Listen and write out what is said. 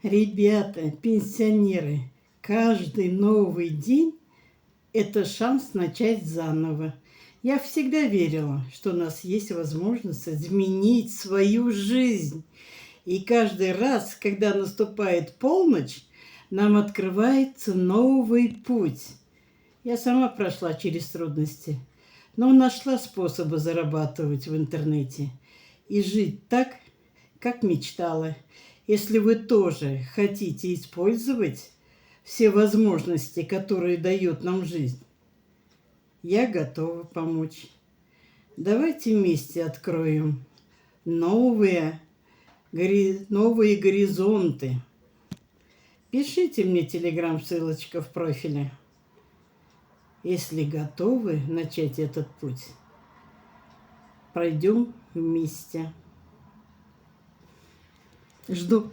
Ребята, пенсионеры, каждый новый день – это шанс начать заново. Я всегда верила, что у нас есть возможность изменить свою жизнь. И каждый раз, когда наступает полночь, нам открывается новый путь. Я сама прошла через трудности, но нашла способы зарабатывать в интернете и жить так, как мечтала. Если вы тоже хотите использовать все возможности, которые дает нам жизнь, я готова помочь. Давайте вместе откроем новые горизонты. Пишите мне телеграм, ссылочка в профиле. Если готовы начать этот путь, пройдем вместе. Жду.